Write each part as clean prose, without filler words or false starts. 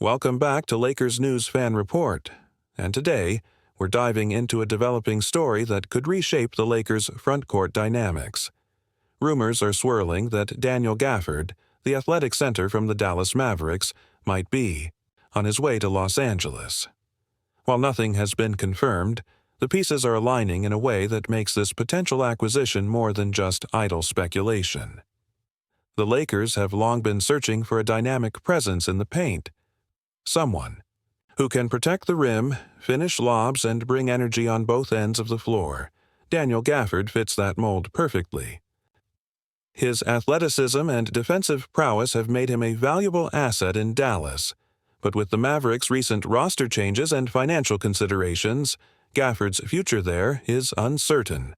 Welcome back to Lakers News Fan Report. And today, we're diving into a developing story that could reshape the Lakers' frontcourt dynamics. Rumors are swirling that Daniel Gafford, the athletic center from the Dallas Mavericks, might be on his way to Los Angeles. While nothing has been confirmed, the pieces are aligning in a way that makes this potential acquisition more than just idle speculation. The Lakers have long been searching for a dynamic presence in the paint. Someone who can protect the rim, finish lobs, and bring energy on both ends of the floor. Daniel Gafford fits that mold perfectly. His athleticism and defensive prowess have made him a valuable asset in Dallas, but with the Mavericks' recent roster changes and financial considerations, Gafford's future there is uncertain.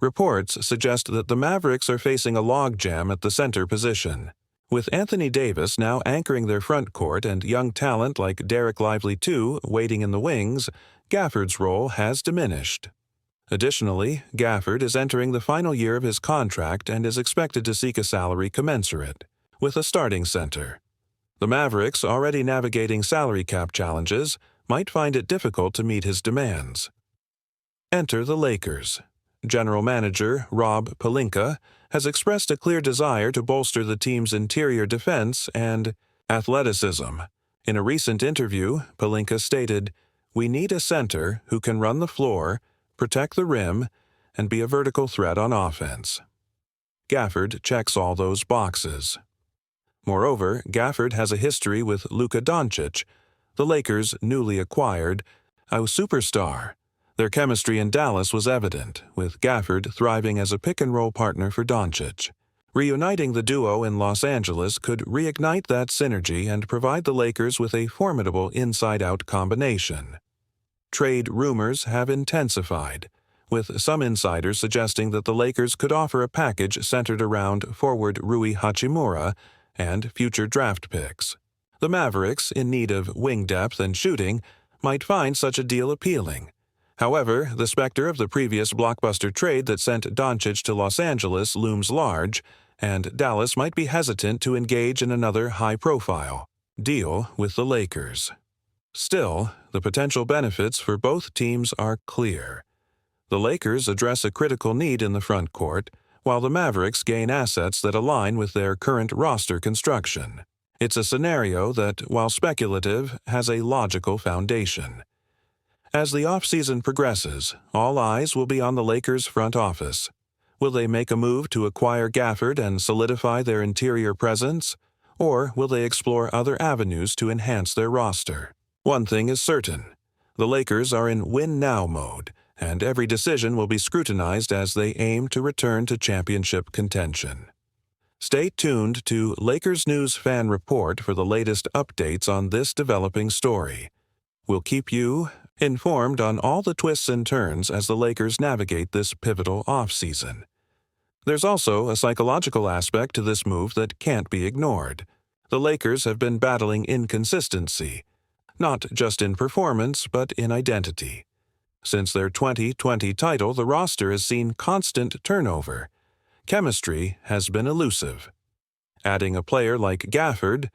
Reports suggest that the Mavericks are facing a logjam at the center position. With Anthony Davis now anchoring their front court and young talent like Derek Lively II waiting in the wings, Gafford's role has diminished. Additionally, Gafford is entering the final year of his contract and is expected to seek a salary commensurate with a starting center. The Mavericks, already navigating salary cap challenges, might find it difficult to meet his demands. Enter the Lakers. General Manager Rob Pelinka has expressed a clear desire to bolster the team's interior defense and athleticism. In a recent interview, Pelinka stated, "We need a center who can run the floor, protect the rim, and be a vertical threat on offense." Gafford checks all those boxes. Moreover, Gafford has a history with Luka Doncic, the Lakers' newly acquired, a superstar. Their chemistry in Dallas was evident, with Gafford thriving as a pick-and-roll partner for Doncic. Reuniting the duo in Los Angeles could reignite that synergy and provide the Lakers with a formidable inside-out combination. Trade rumors have intensified, with some insiders suggesting that the Lakers could offer a package centered around forward Rui Hachimura and future draft picks. The Mavericks, in need of wing depth and shooting, might find such a deal appealing. However, the specter of the previous blockbuster trade that sent Doncic to Los Angeles looms large, and Dallas might be hesitant to engage in another high-profile deal with the Lakers. Still, the potential benefits for both teams are clear. The Lakers address a critical need in the front court, while the Mavericks gain assets that align with their current roster construction. It's a scenario that, while speculative, has a logical foundation. As the offseason progresses, all eyes will be on the Lakers' front office. Will they make a move to acquire Gafford and solidify their interior presence, or will they explore other avenues to enhance their roster? One thing is certain. The Lakers are in win-now mode, and every decision will be scrutinized as they aim to return to championship contention. Stay tuned to Lakers News Fan Report for the latest updates on this developing story. We'll keep you informed on all the twists and turns as the Lakers navigate this pivotal offseason. There's also a psychological aspect to this move that can't be ignored. The Lakers have been battling inconsistency, not just in performance but in identity. Since their 2020 title, the roster has seen constant turnover. Chemistry has been elusive. Adding a player like Gafford,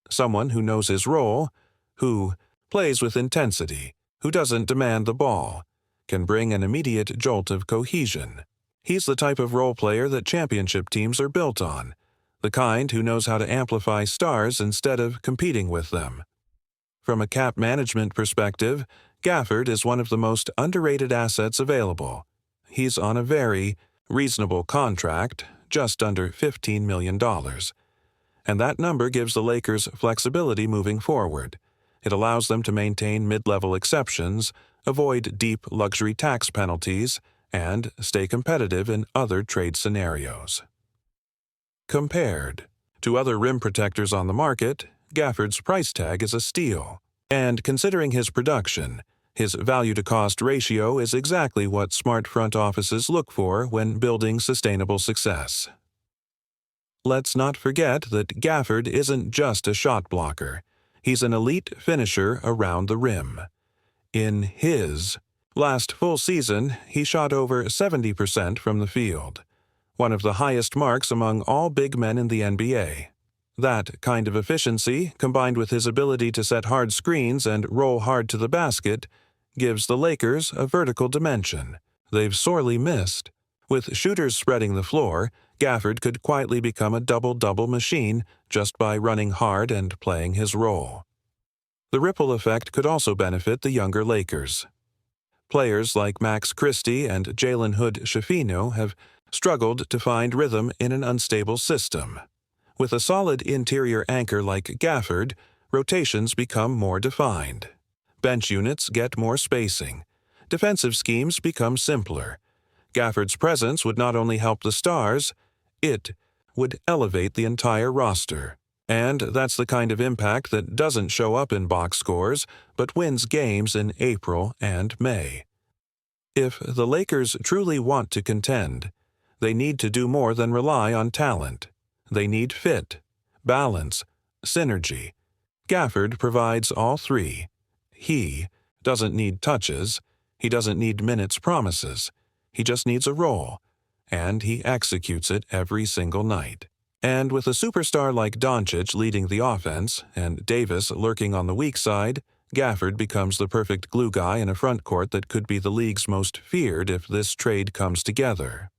someone who knows his role, who plays with intensity, who doesn't demand the ball, can bring an immediate jolt of cohesion. He's the type of role player that championship teams are built on, the kind who knows how to amplify stars instead of competing with them. From a cap management perspective, Gafford is one of the most underrated assets available. He's on a very reasonable contract, just under $15 million. And that number gives the Lakers flexibility moving forward. It allows them to maintain mid-level exceptions, avoid deep luxury tax penalties, and stay competitive in other trade scenarios. Compared to other rim protectors on the market, Gafford's price tag is a steal. And considering his production, his value-to-cost ratio is exactly what smart front offices look for when building sustainable success. Let's not forget that Gafford isn't just a shot blocker. He's an elite finisher around the rim. In his last full season, he shot over 70% from the field, one of the highest marks among all big men in the NBA. That kind of efficiency, combined with his ability to set hard screens and roll hard to the basket, gives the Lakers a vertical dimension they've sorely missed. With shooters spreading the floor, Gafford could quietly become a double-double machine just by running hard and playing his role. The ripple effect could also benefit the younger Lakers. Players like Max Christie and Jalen Hood-Schifino have struggled to find rhythm in an unstable system. With a solid interior anchor like Gafford, rotations become more defined. Bench units get more spacing. Defensive schemes become simpler. Gafford's presence would not only help the stars, it would elevate the entire roster. And that's the kind of impact that doesn't show up in box scores, but wins games in April and May. If the Lakers truly want to contend, they need to do more than rely on talent. They need fit, balance, synergy. Gafford provides all three. He doesn't need touches. He doesn't need minutes promises. He just needs a role, and he executes it every single night. And with a superstar like Doncic leading the offense and Davis lurking on the weak side, Gafford becomes the perfect glue guy in a front court that could be the league's most feared if this trade comes together.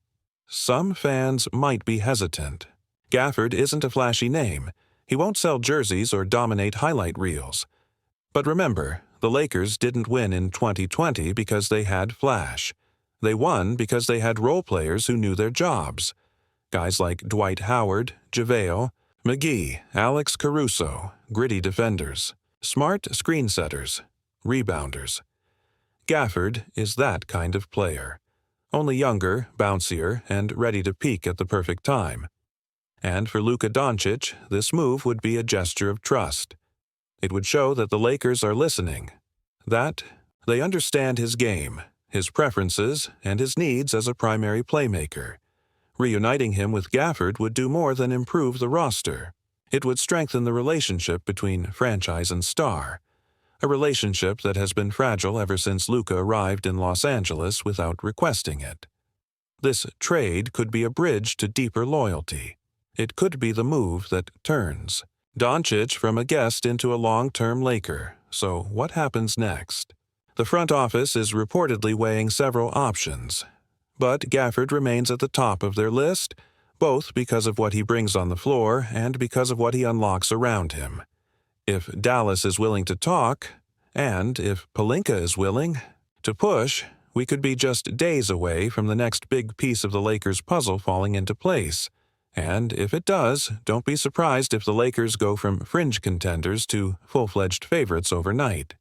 Some fans might be hesitant. Gafford isn't a flashy name. He won't sell jerseys or dominate highlight reels. But remember, the Lakers didn't win in 2020 because they had flash. They won because they had role players who knew their jobs. Guys like Dwight Howard, JaVale McGee, Alex Caruso, gritty defenders, smart screen setters, rebounders. Gafford is that kind of player. Only younger, bouncier, and ready to peak at the perfect time. And for Luka Doncic, this move would be a gesture of trust. It would show that the Lakers are listening, that they understand his game, his preferences, and his needs as a primary playmaker. Reuniting him with Gafford would do more than improve the roster. It would strengthen the relationship between franchise and star, a relationship that has been fragile ever since Luka arrived in Los Angeles without requesting it. This trade could be a bridge to deeper loyalty. It could be the move that turns Doncic from a guest into a long-term Laker. So what happens next? The front office is reportedly weighing several options, but Gafford remains at the top of their list, both because of what he brings on the floor and because of what he unlocks around him. If Dallas is willing to talk, and if Pelinka is willing to push, we could be just days away from the next big piece of the Lakers' puzzle falling into place. And if it does, don't be surprised if the Lakers go from fringe contenders to full-fledged favorites overnight.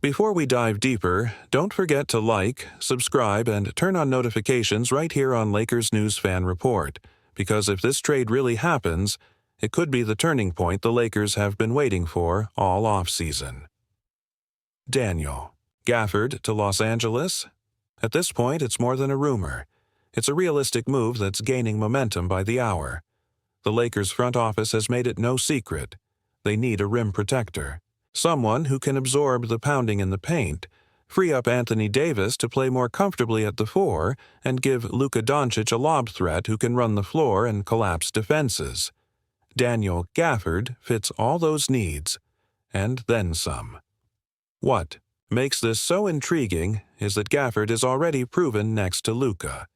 Before we dive deeper, don't forget to like, subscribe, and turn on notifications right here on Lakers News Fan Report, because if this trade really happens, it could be the turning point the Lakers have been waiting for all offseason. Daniel Gafford to Los Angeles? At this point, it's more than a rumor. It's a realistic move that's gaining momentum by the hour. The Lakers' front office has made it no secret. They need a rim protector. Someone who can absorb the pounding in the paint, free up Anthony Davis to play more comfortably at the 4, and give Luka Doncic a lob threat who can run the floor and collapse defenses. Daniel Gafford fits all those needs, and then some. What makes this so intriguing is that Gafford is already proven next to Luka.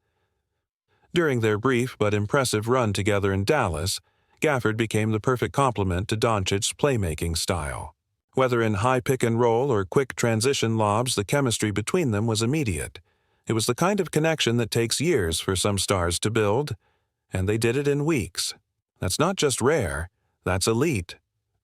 During their brief but impressive run together in Dallas, Gafford became the perfect complement to Doncic's playmaking style. Whether in high pick-and-roll or quick transition lobs, the chemistry between them was immediate. It was the kind of connection that takes years for some stars to build, and they did it in weeks. That's not just rare, that's elite.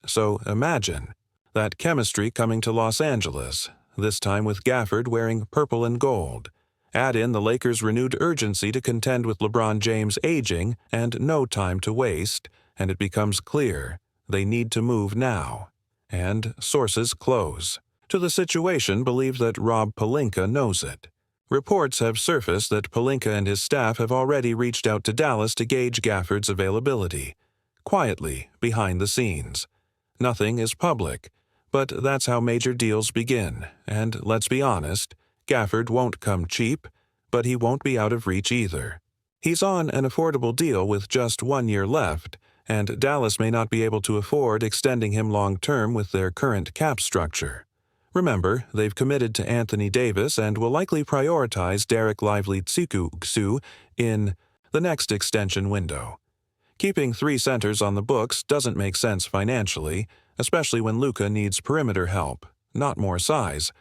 So imagine that chemistry coming to Los Angeles, this time with Gafford wearing purple and gold. Add in the Lakers' renewed urgency to contend with LeBron James aging and no time to waste, and it becomes clear they need to move now. And sources close to the situation believe that Rob Pelinka knows it. Reports have surfaced that Pelinka and his staff have already reached out to Dallas to gauge Gafford's availability, quietly, behind the scenes. Nothing is public, but that's how major deals begin, and let's be honest, Gafford won't come cheap, but he won't be out of reach either. He's on an affordable deal with just 1 year left, and Dallas may not be able to afford extending him long-term with their current cap structure. Remember, they've committed to Anthony Davis and will likely prioritize Derek Lively-Tsikuksu in the next extension window. Keeping 3 centers on the books doesn't make sense financially, especially when Luka needs perimeter help, not more size.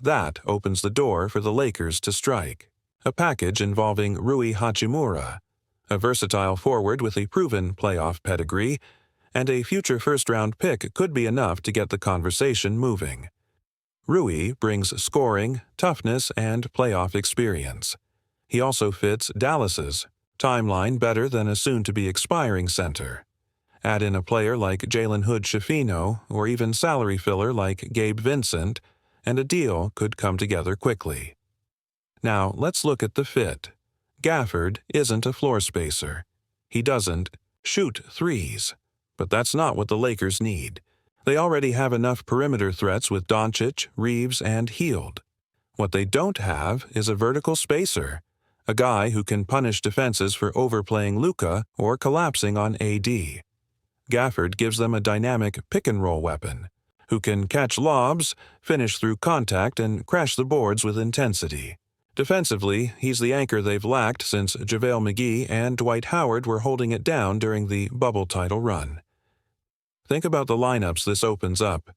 That opens the door for the Lakers to strike. A package involving Rui Hachimura, a versatile forward with a proven playoff pedigree, and a future first-round pick could be enough to get the conversation moving. Rui brings scoring, toughness, and playoff experience. He also fits Dallas's timeline better than a soon-to-be expiring center. Add in a player like Jalen Hood-Schifino or even salary filler like Gabe Vincent, and a deal could come together quickly. Now, let's look at the fit. Gafford isn't a floor spacer. He doesn't shoot threes. But that's not what the Lakers need. They already have enough perimeter threats with Doncic, Reeves, and Hield. What they don't have is a vertical spacer, a guy who can punish defenses for overplaying Luka or collapsing on AD. Gafford gives them a dynamic pick-and-roll weapon, who can catch lobs, finish through contact, and crash the boards with intensity. Defensively, he's the anchor they've lacked since JaVale McGee and Dwight Howard were holding it down during the bubble title run. Think about the lineups this opens up.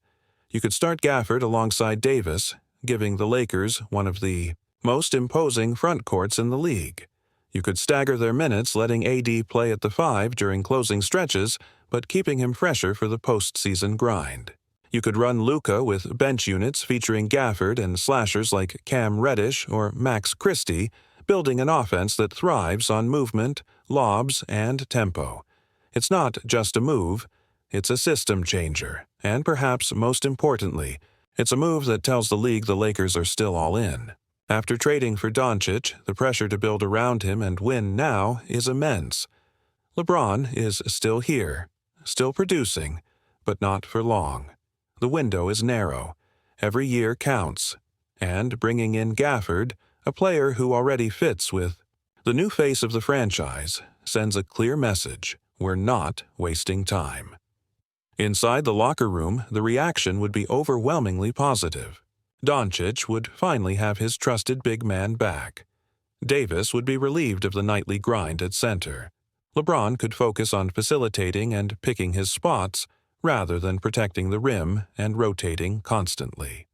You could start Gafford alongside Davis, giving the Lakers one of the most imposing front courts in the league. You could stagger their minutes, letting AD play at the 5 during closing stretches, but keeping him fresher for the postseason grind. You could run Luka with bench units featuring Gafford and slashers like Cam Reddish or Max Christie, building an offense that thrives on movement, lobs, and tempo. It's not just a move, it's a system changer, and perhaps most importantly, it's a move that tells the league the Lakers are still all in. After trading for Doncic, the pressure to build around him and win now is immense. LeBron is still here, still producing, but not for long. The window is narrow. Every year counts. And bringing in Gafford, a player who already fits with the new face of the franchise, sends a clear message: we're not wasting time. Inside the locker room, the reaction would be overwhelmingly positive. Doncic would finally have his trusted big man back. Davis would be relieved of the nightly grind at center. LeBron could focus on facilitating and picking his spots rather than protecting the rim and rotating constantly.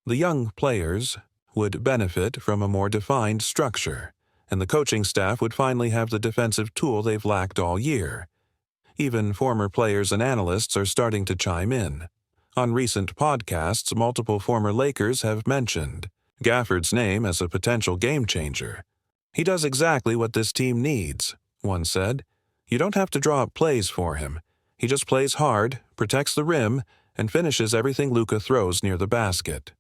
The young players would benefit from a more defined structure, and the coaching staff would finally have the defensive tool they've lacked all year. Even former players and analysts are starting to chime in. On recent podcasts, multiple former Lakers have mentioned Gafford's name as a potential game-changer. "He does exactly what this team needs," one said. "You don't have to draw up plays for him. He just plays hard, protects the rim, and finishes everything Luka throws near the basket."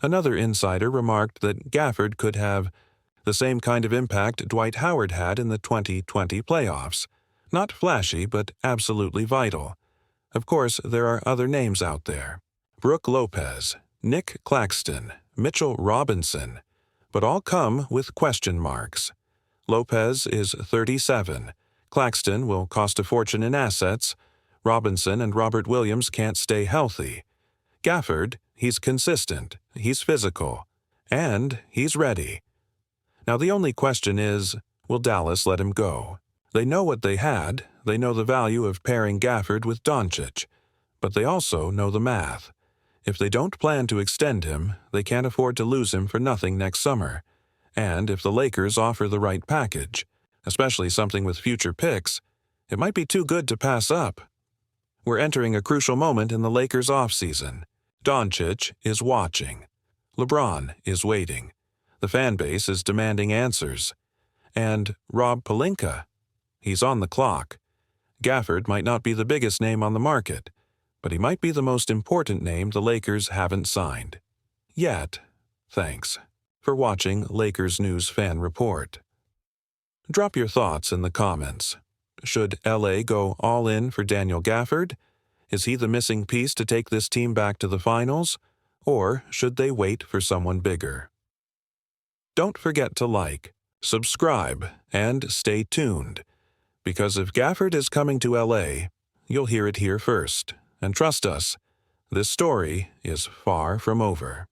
Another insider remarked that Gafford could have the same kind of impact Dwight Howard had in the 2020 playoffs. Not flashy, but absolutely vital. Of course, there are other names out there: Brook Lopez, Nick Claxton, Mitchell Robinson, but all come with question marks. Lopez is 37. Claxton will cost a fortune in assets. Robinson and Robert Williams can't stay healthy. Gafford, he's consistent, he's physical, and he's ready. Now the only question is, will Dallas let him go? They know what they had, they know the value of pairing Gafford with Doncic, but they also know the math. If they don't plan to extend him, they can't afford to lose him for nothing next summer. And if the Lakers offer the right package, especially something with future picks, it might be too good to pass up. We're entering a crucial moment in the Lakers' offseason. Doncic is watching. LeBron is waiting. The fan base is demanding answers. And Rob Pelinka, he's on the clock. Gafford might not be the biggest name on the market, but he might be the most important name the Lakers haven't signed. Yet. Thanks for watching Lakers News Fan Report. Drop your thoughts in the comments. Should LA go all in for Daniel Gafford? Is he the missing piece to take this team back to the finals? Or should they wait for someone bigger? Don't forget to like, subscribe, and stay tuned. Because if Gafford is coming to LA, you'll hear it here first. And trust us, this story is far from over.